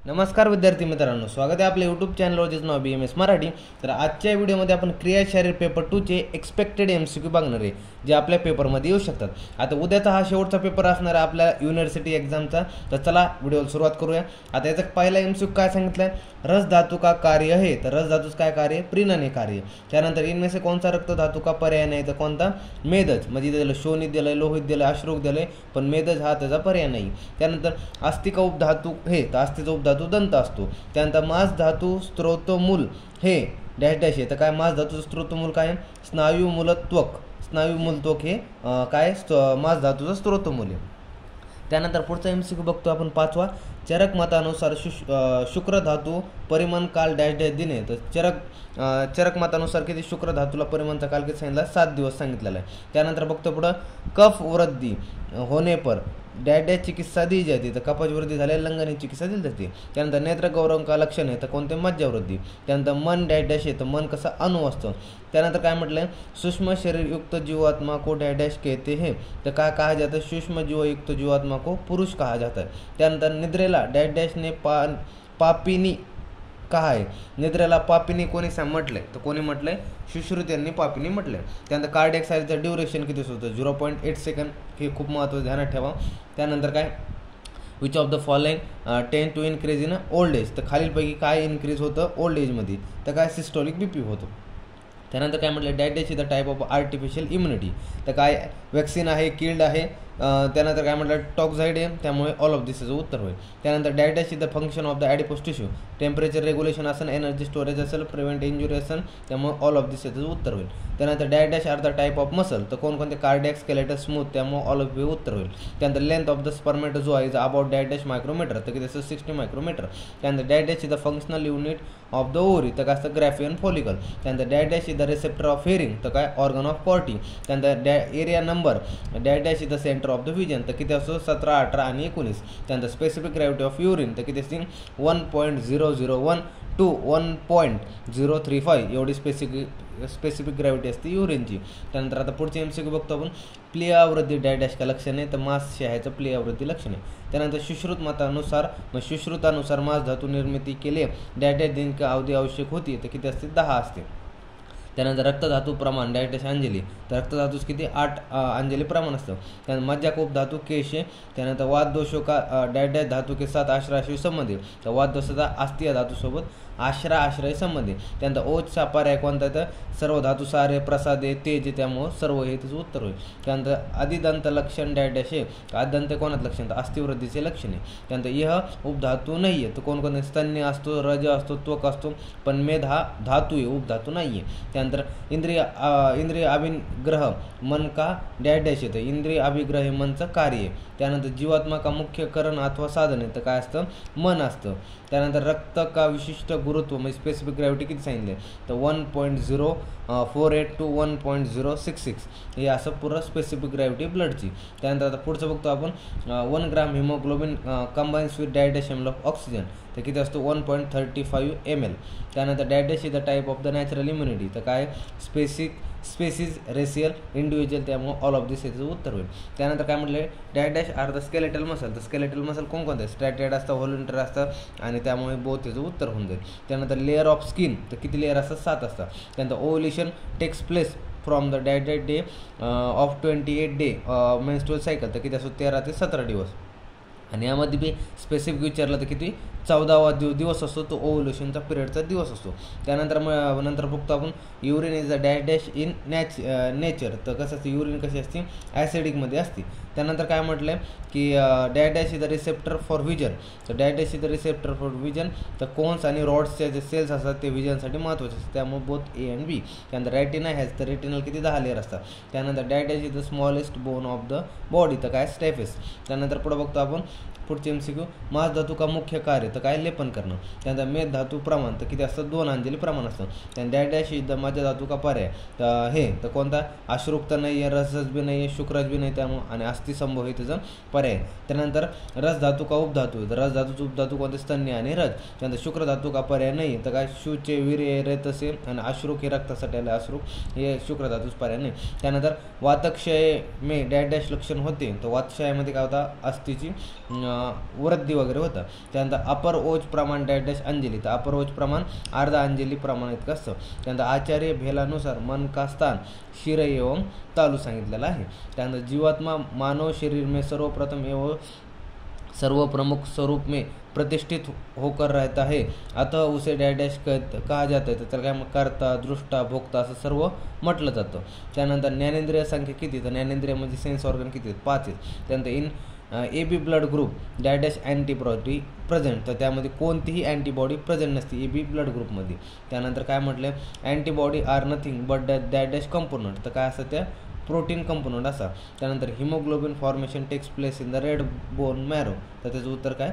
नमस्कार विद्यार्थी मित्रांनो, स्वागत आहे आपल्या यूट्यूब चॅनलवर, ज्याचं नाव BMS मराठी. तर आजच्या व्हिडिओमध्ये आपण क्रियाशारीर पेपर 2चे एक्सपेक्टेड MCQ बघणार आहे, जे आपल्या पेपरमध्ये येऊ शकतात. आता उद्याचा हा शेवटचा पेपर असणार आहे आपल्या युनिव्हर्सिटी एक्झामचा. तर चला व्हिडिओला सुरुवात करूया. आता याचा पहिला MCQ काय सांगितलं आहे, रस धातु का कार्य आहे. तर रस धातूचं काय कार्य, प्रीणने कार्य. त्यानंतर इनमें से कौन सा रक्त धातु का पर्याय नाही, तर कोणता, मेदज. म्हणजे दिलं शोणित दिलंय, लोहित दिलंय, अश्रुक दिलंय, पण मेदज हा त्याचा पर्याय नाही. त्यानंतर अस्थिका उपधातू हे, तर अस्थिचा उपधातू दंत असतो. त्यानंतर मांस धातू स्त्रोतमूल हे डॅश डॅश आहे. तर काय मांस धातूचं स्त्रोतमूल काय, स्नायू मूलत्वक. स्नायू मूलत्वक हे काय मांस धातूचं स्त्रोतमूल आहे. त्यानंतर पुढचा MCQ बघतो आपण पाचवा, चरक मतानुसार शुक्र धातू परिमन काल डॅश डॅश दिने. तर चरक मतानुसार किती शुक्र धातूला परिमनचा काल किती सांगितला, 7 दिवस सांगितलेला आहे. त्यानंतर बघतो पुढं, कफ वृद्धी होणे पर डॅश डॅश चिकित्सा दी जाते. तर कफाची वृद्धी झाल्यावर लंघनी चिकित्सा दिली जाते. त्यानंतर नेत्र गौरव का लक्षण आहे, तर कोणते, मज्जावृद्धी. त्यानंतर मन डॅश डॅश आहे, तर मन कसं अणु असतं. त्यानंतर काय म्हटलं, सूक्ष्म शरीरयुक्त जीवात्मा को डॅश डॅश कहते हैं. तर काय कहा जातं, सूक्ष्म जीवयुक्त जीवात्मा को पुरुष कहा जाता है. त्यानंतर निद्रेला डॅश डॅशने पापिनी कहा आहे. निद्रेला पापिनी कोणी म्हटलंय, तर कोणी म्हटलंय, सुश्रुत यांनी पापिनी म्हटलंय. त्यानंतर कार्डियक सायरीचं ड्युरेशन किती होतं, 0.8 सेकंड. हे खूप महत्त्वाचं, ध्यानात ठेवा. त्यानंतर काय, which of the following tend to increase in old age. तर खालीलपैकी काय इन्क्रीज होतं ओल्ड एजमध्ये, तर काय सिस्टोलिक BP होतं. त्यानंतर काय म्हटलं, dash dash is the type of artificial immunity. तर काय वॅक्सिन आहे, किल्ड आहे. त्यानंतर काय म्हटलं, टॉक्झाईड आहे, त्यामुळे ऑल ऑफ दिसचं उत्तर होईल. त्यानंतर dash dash is the function of the adipose tissue. Temperature regulation असेल, एनर्जी स्टोरेज असेल, प्रिव्हेंट इंजुरी असेल, त्यामुळे ऑल ऑफ दिसचं उत्तर होईल. त्यानंतर dash dash are the type of muscle. तर कोणकोणते, कार्डियक, स्केलेटल, स्मूथ, त्यामुळे ऑल ऑफ हे उत्तर होईल. त्यानंतर length of the spermatozoa is about dash dash micrometer. तर किती असतं, 60 मायक्रोमीटर. त्यानंतर dash dash is the functional unit of the ovary. तर काय असतं, ग्रॅफियन फॉलिकल. त्यानंतर dash dash is the receptor of hearing. तर काय, ऑर्गन ऑफ कॉर्टी. त्यानंतर area number dash dash is the centre of the vision. तर किती असतो, 17, 18 आणि 19. त्यानंतर स्पेसिफिक ग्रॅव्हिटी ऑफ युरिन. तर किती असते, 1.001 टू 1.035 एवढी स्पेसिफिक ग्रॅव्हिटी असते युरिनची. त्यानंतर आता पुढचे MCQ बघतो आपण, प्लियावृद्धी डॅश डॅश का लक्षण आहे, तर मांस शहायचं प्लियावृद्धी लक्षण आहे. त्यानंतर सुश्रुत सुश्रुतानुसार मांस धातू निर्मिती केली डॅश डॅश दिन का अवधी आवश्यक होती. तर किती असते, 10 असते. त्यानंतर रक्तधातू प्रमाण डॅश डॅश अंजली. तर रक्तधातूच किती, 8 अंजली प्रमाण असतं. त्यानंतर मज्जाकोप धातू केश. त्यानंतर वाद दोषों का डॅश डॅश धातू के साथ आश्रय संबंधित. तर वाद दोषाचा अस्थिया धातूसोबत आश्रय संबंधित. त्यानंतर ओजचा पर्याय कोणता, तर सर्व धातू सारे प्रसादे तेज, त्यामुळं सर्व हे त्याचं उत्तर होईल. त्यानंतर आदिदंत लक्षण डॅश डॅश आहे. आदिदंत कोणाचं लक्षण, तर अस्थिवृद्धीचे लक्षण आहे. त्यानंतर यह उपधातू नाही आहे. तर कोणकोणते, स्तन्य असतो, रज असतो, त्वक असतो, पण मेध हा धातू आहे, उपधातू नाही आहे. त्यानंतर इंद्रिय अभिग्रह मन का डॅश डॅश येतं. इंद्रिय अभिग्रह हे मनचं कार्य आहे. त्यानंतर जीवात्मा का मुख्य करण अथवा साधन आहे. तर काय असतं, मन असतं. त्यानंतर रक्त का विशिष्ट गुरुत्व म्हणजे स्पेसिफिक ग्रॅव्हिटी किती सांगितले, तर 1.048 टू 1.066 हे असं पुरं स्पेसिफिक ग्रॅव्हिटी ब्लडची. त्यानंतर आता पुढचं बघतो आपण, 1 gram haemoglobin combines with dash dash ml of oxygen. तर किती असतो, 1.35 ml. त्यानंतर dash dash is the type of the natural immunity. तर काय स्पेसिस रेशियल इंडिव्हिज्युअल, त्यामुळे ऑल ऑफ दिस याचं उत्तर होईल. त्यानंतर काय म्हटलं, dash dash are the skeletal muscle. तर स्केलेटल मसल कोणकोणते, स्ट्रॅटेड असतं, व्हॉलंटियर असतं, आणि त्यामुळे बोथ याचं उत्तर होऊन जाईल. त्यानंतर लेअर ऑफ स्किन. तर किती लेअर असतात, 7 असतात. त्यानंतर ovulation takes place from the dash dash day of 28 day menstrual cycle. तर किती असतो, 13 ते 17 दिवस. आणि यामध्ये बी स्पेसिफिक विचारलं तर किती, 14वा दिवस असतो, तो ओव्ह्युलेशनचा पिरियडचा दिवस असतो. त्यानंतर नंतर बघतो आपण, urine is a dash dash in nature. तर कसं असते, युरिन कशी असते, ॲसिडिकमध्ये असते. त्यानंतर काय म्हटलं आहे की dash dash is the receptor for vision. तर dash dash is the receptor for vision. तर कोन्स आणि रॉड्सचे जे सेल्स असतात ते व्हिजनसाठी महत्त्वाचे असतात, त्यामुळे बोथ A and B. त्यानंतर रेटिना हॅज, तर रेटिनल किती, 10 लेअर असतात. त्यानंतर dash dash is the smallest bone of the body. तर काय, स्टेफिस. त्यानंतर पुढे बघतो आपण पुढचे MCQ, मांस धातू का मुख्य कार्य. तर काय, लेपन करणं. त्यानंतर मेद धातू प्रमाण. तर किती असतं, 2 अंजली प्रमाण असतं. त्यानंतर डॅश डॅश इज द मज्जा धातू का पर्याय. तर हे, तर कोणता, अश्रुक्त नाही आहे, रसज बी नाही आहे, शुक्रज बी नाही, त्यामुळे आणि अस्थिसंभव हे त्याचं पर्याय. त्यानंतर रस धातू का उपधातू. तर रस धातूचं उपधातू कोणते, स्तन्य आणि रज. त्यानंतर शुक्र धातू का पर्याय नाही. तर काय, शूचे वीर्य रेतसे आणि अश्रुक हे रक्तासाठी आले, अश्रुक हे शुक्र धातूच पर्याय नाही. त्यानंतर वातक्षय मे डॅश डॅश लक्षण होते. तर वातक्षयामध्ये काय होता, अस्थिची वृद्धी वगैरे होतं. त्यानंतर अपर ओज प्रमाण डॅश डॅश अंजली, तर अपर ओज प्रमाण अर्धा अंजली प्रमाण इतकं असतं. त्यानंतर आचार्य भेलानुसार मन का स्थान शिर एवं तालू सांगितलेलं आहे. त्यानंतर जीवात्मा मानव शरीर में सर्वप्रथम एवं सर्व प्रमुख स्वरूप में प्रतिष्ठित होकर रहता है, अतः उसे डॅश डॅश कहा जातं आहे. तर त्याला काय मग कर्ता, दृष्टा, भोक्ता असं सर्व म्हटलं जातं. त्यानंतर ज्ञानेंद्रिय संख्या किती, तर ज्ञानेंद्रिय म्हणजे सेन्स ऑर्गन किती आहेत, 5 आहेत. त्यानंतर in A B blood group dash dash antibody present, तर त्यामध्ये कोणतीही अँटीबॉडी प्रेझेंट नसते ए बी ब्लड ग्रुपमध्ये. त्यानंतर काय म्हटलं, antibody are nothing but dash dash component, तर काय असतं त्या प्रोटीन कंपोनंट असा. त्यानंतर haemoglobin formation takes place in the red bone marrow, तर त्याचं उत्तर काय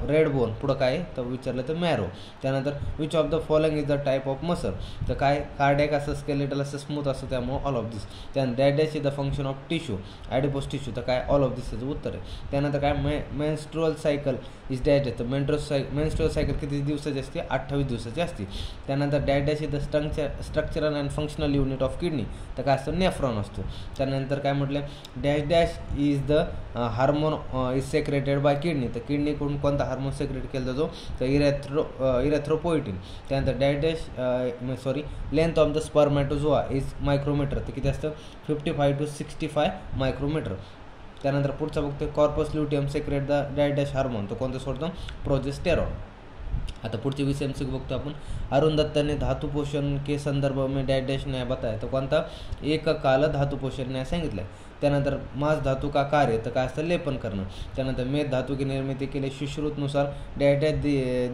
रेड बोन, पुढं काय तर विचारलं तर मॅरो. त्यानंतर which of the following is the type of muscle, तर काय कार्डियक असं, स्केलेटल असं, स्मूथ असं, त्यामुळे ऑल ऑफ दिस. त्यानंतर dash dash is the function of tissue adipose tissue, तर काय ऑल ऑफ दिस त्याचं उत्तर आहे. त्यानंतर काय menstrual cycle is dash dash, तर मेन्स्ट्रुअल सायकल किती दिवसाची असते, 28 दिवसाची असते. त्यानंतर dash dash is the structural and functional unit of kidney, तर काय असतं नेफ्रॉन असतो. त्यानंतर काय म्हटलं, dash dash is the hormone is secreted bye kidney, तर किडनीकडून कोणता हार्मोन सेक्रेट केला जातो, तर इरेथ्रोपोएटिन. त्यानंतर dash dash length of the spermatozoa is micrometer, तर किती असतं 55 to 65 मायक्रोमीटर. त्यानंतर पुढचा बघतोय, corpus luteum secrete the dash dash hormone, तो कोणतं सोडतो, प्रोजेस्टेरॉन. आता पुढचे विषय MCQ बघतो आपण. अरुण दत्त ने धातु पोषण के संदर्भ में डॅश डॅश न्याय बताया, तर कोणता एककाल धातु पोषण न्याय सांगितलं आहे. त्यानंतर मांस धातू का कार्य, तर काय असतं लेपन करणं. त्यानंतर मेद धातू की निर्मिती के लिए सुश्रुतनुसार डॅश डॅश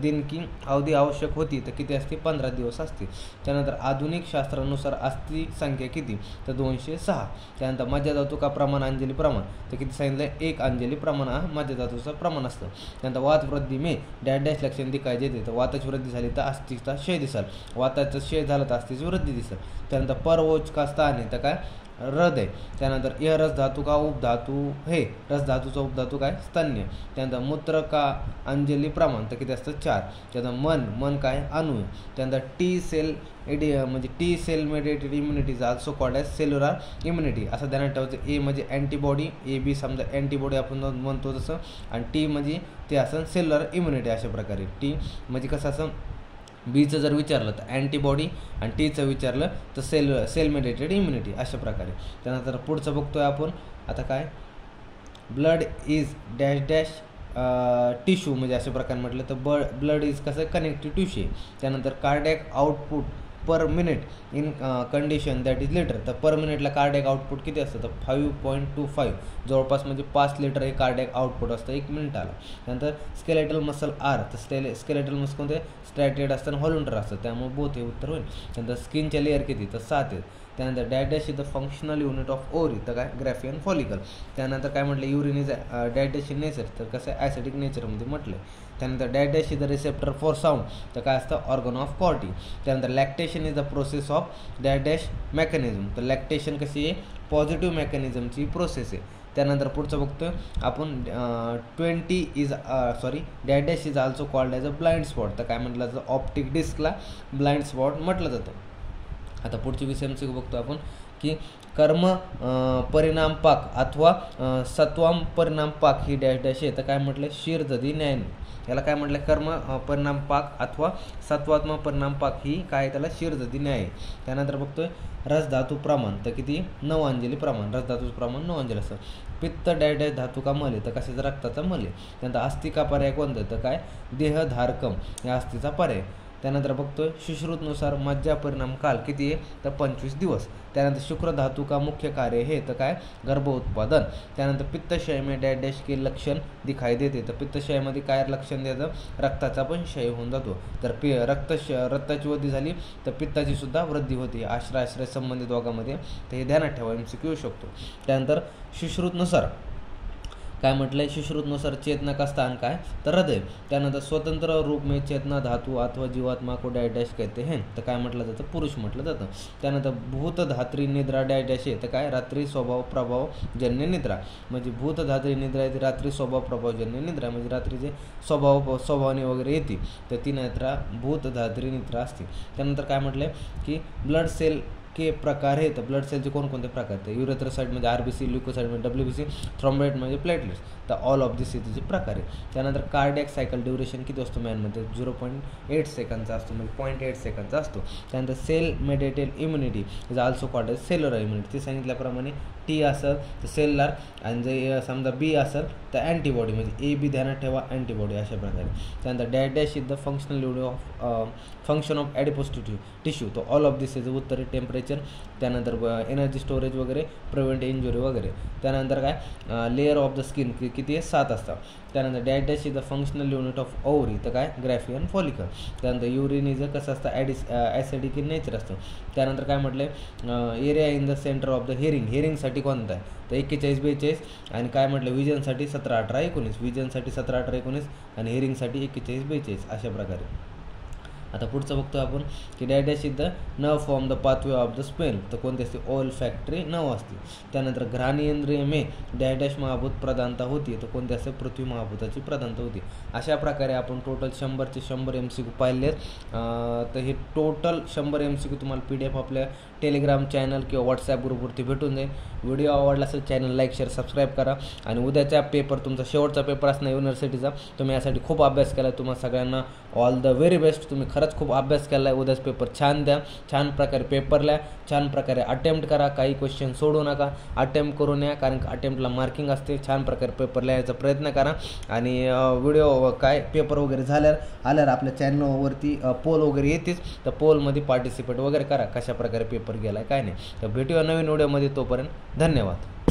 दिन की अवधी आवश्यक होती, तर किती असते 15 दिवस असते. त्यानंतर आधुनिक शास्त्रानुसार अस्थि संख्या किती, तर 206. त्यानंतर मज्जा धातू का प्रमाण अंजली प्रमाण, तर किती सांगितलं 1 अंजली प्रमाण हा मज्जा धातूचं प्रमाण असतं. त्यानंतर वात वृद्धी में डॅश डॅश लक्षण दिखाई देते, तर वाताची वृद्धी झाली तर अस्थिचा क्षय दिसेल, वाताचं क्षय झालं तर अस्थिची वृद्धी दिसेल. त्यानंतर परवोज का स्थान आहे, तर काय हृदय. त्यानंतर यह रस धातू का उपधातू हे, रस धातूचा उपधातू काय स्तन्य. त्यानंतर मूत्र का अंजली प्रमाण, तर किती असतं 4. त्यानंतर मन काय अणु. त्यानंतर टी सेल म्हणजे T cell mediated immunity is also called as cellular immunity, असं ध्यानात ठेवायचं. ए म्हणजे अँटीबॉडी, ए बी समजा अँटीबॉडी आपण म्हणतो तसं, आणि टी म्हणजे ते असं सेल्युलर इम्युनिटी. अशा प्रकारे टी म्हणजे कसं असं, बीचं जर विचारलं तर अँटीबॉडी आणि टीचं विचारलं तर सेल मेडिएटेड इम्युनिटी, अशा प्रकारे. त्यानंतर पुढचं बघतोय आपण आता काय, blood is dash dash tissue, म्हणजे अशा प्रकारे म्हटलं तर ब्लड इज कसं कनेक्टिव्ह टिश्यू. त्यानंतर cardiac output per minute in condition that is litre, तर पर मिनिटला कार्डियक आउटपुट किती असतं, तर 5.25 जवळपास, म्हणजे 5 लिटर हे कार्डियक आउटपुट असतं 1 मिनिटाला. त्यानंतर स्केलेटल मसल आर, तर स्केलेटल मसल कोणते स्ट्रॅटेड असतं, हॉलुंटर असतं, त्यामुळे बोथ हे उत्तर होईल. त्यानंतर स्किनच्या लेअर किती, तर 7 आहेत. त्यानंतर dash dash is the functional unit of ओरी, तर काय ग्रॅफियन फॉलिकल. त्यानंतर काय म्हटलं, urine is dash dash in nature, तर कसं ॲसिडिक नेचरमध्ये म्हटलं. त्यानंतर dash dash is the receptor for sound, तर काय असतं ऑर्गन ऑफ कॉर्टी. त्यानंतर lactation is the process of dash dash mechanism, तर लॅक्टेशन कशी आहे पॉझिटिव्ह मेकॅनिझमची प्रोसेस आहे. त्यानंतर पुढचं बघतोय आपण 20 is dash dash is also called as a blind spot, तर काय म्हटलं जातं ऑप्टिक डिस्कला ब्लाइंड स्पॉट म्हटलं जातं. आता पुढची विषय MCQ बघतो आपण की कर्म परिणाम पाक अथवा सत्वाम परिणाम पाक ही डॅश डॅश आहे, तर काय म्हटलं शिरदधी न्याय, याला काय म्हटलं कर्म परिणाम पाक अथवा सत्वात्मक परिणाम पाक ही काय, त्याला शिरदधी न्याय आहे. त्यानंतर बघतोय रस धातू प्रमाण, तर किती 9 अंजली प्रमाण, रस धातूचं प्रमाण 9 अंजली असतं. पित्त डॅश डॅश धातू का मल आहे, तर कशाचा रक्ताचा मल आहे. त्यानंतर अस्थिका पर्याय कोणतं, तर काय देहधारकम या अस्थिचा पर्याय. त्यानंतर बघतोय सुश्रुतनुसार मज्जा परिणाम काल किती आहे, तर 25 दिवस. त्यानंतर शुक्र धातू का मुख्य कार्य हे, तर काय गर्भ उत्पादन. त्यानंतर पित्तशय में डॅश डॅश के लक्षण दिखाई देते, तर पित्तशयामध्ये काय लक्षण देतं, रक्ताचा पण क्षय होऊन जातो. तर रक्ताची वृद्धी झाली तर पित्ताची सुद्धा वृद्धी होते. आश्रय संबंधित दोघांमध्ये, तर हे ध्यानात ठेवा MCQ येऊ शकतो. त्यानंतर सुश्रुतनुसार काय म्हटलंय, सुश्रुतनुसार चेतना का स्थान काय, तर हृदय. त्यानंतर स्वतंत्र रूप में चेतना धातू अथवा जीवात्मा को डॅश डॅश कहते हैं, तर काय म्हटलं जातं पुरुष म्हटलं जातं. त्यानंतर भूत धात्री निद्रा डॅश डॅश आहे, तर काय रात्री स्वभाव प्रभाव जन्य निद्रा, म्हणजे भूत धात्री निद्रा आहे रात्री स्वभाव प्रभाव जन्य निद्रा, म्हणजे रात्रीचे स्वभावाने वगैरे येते, तर ती निद्रा भूत धात्री निद्रा असते. त्यानंतर काय म्हटलंय की ब्लड सेल के प्रकार आहेत, ब्लड सेलचे कोणकोणते प्रकार आहेत, युरेथ्रोसाइट म्हणजे RBC, ल्युकोसाइट म्हणजे WBC, थ्रोम्बोसाइट म्हणजे प्लेटलेट्स. तर ऑल ऑफ दिस इथे प्रकार आहे. त्यानंतर कार्डियक सायकल ड्युरेशन किती असतो मॅनमध्ये, 0.8 सेकंदचा असतो, म्हणजे 0.8 सेकंदचा असतो. त्यानंतर cell mediated immunity is also called as cellular immunity. ते सांगितल्याप्रमाणे T असेल तर सेलुलर, आणि जर समजा B असेल तर अँटीबॉडी, म्हणजे AB ध्यानात ठेवा, अँटीबॉडी अशा प्रकारे. त्यानंतर dash is the functional unit of function of adipose tissue. तो ऑल ऑफ दिस इज उत्तर टेम्परेचर. त्यानंतर एनर्जी स्टोरेज वगैरे, प्रिव्हेंट इंजुरी वगैरे. त्यानंतर काय लेअर ऑफ द स्किन किती आहे, 7 असतात. त्यानंतर dash is the functional unit of ovary, तर काय ग्रॅफियन फॉलिकल. त्यानंतर युरिन इज कसं असतं, ॲसिडिक इन नेचर असतं. त्यानंतर काय म्हटलं आहे, area in the centre of the हिअरिंगसाठी कोणता आहे, तर 41-42. आणि काय म्हटलं, विजनसाठी 17-18-19, विजनसाठी 17-18-19 आणि हिअरिंगसाठी 41-42 अशा प्रकारे. आता पुढचं बघतो आपण की dash is the nerve form the pathway of the smell, तर कोणती असते, ओल फॅक्टरी नर्व असते. त्यानंतर घ्राणेंद्रिय मे डॅश महाभूत प्रधानता होती, तर कोणती असते, पृथ्वी महाभूताची प्रधानता होती. अशा प्रकारे आपण टोटल 100चे 100 MCQ पाहिलेत. तर हे टोटल 100 MCQ तुम्हाला PDF आपल्या टेलिग्राम चॅनल किंवा व्हॉट्सॲप ग्रुपवरती भेटून जाईल. व्हिडिओ आवडला असेल चॅनल लाईक, शेअर, सबस्क्राईब करा. आणि उद्याचा पेपर तुमचा शेवटचा पेपर असणार युनिव्हर्सिटीचा. तुम्ही यासाठी खूप अभ्यास केला, तुम्हाला सगळ्यांना ऑल द व्हेरी बेस्ट. तुम्ही खरंच खूप अभ्यास केला आहे. उद्याच पेपर छान द्या, छान प्रकारे पेपर लिहा, छान प्रकारे अटेम्प्ट करा. काही क्वेश्चन सोडू नका, अटेम्प्ट करून या, कारण अटेम्प्टला मार्किंग असते. छान प्रकारे पेपर लिहायचा प्रयत्न करा. आणि व्हिडिओ काय पेपर वगैरे आल्यावर आपल्या चॅनलवरती पोल वगैरे येतेच, तर पोलमध्ये पार्टिसिपेट वगैरे करा, कशा प्रकारे पेपर गेला आहे काय नाही. तर भेटूया नवीन व्हिडिओमध्ये, तोपर्यंत धन्यवाद.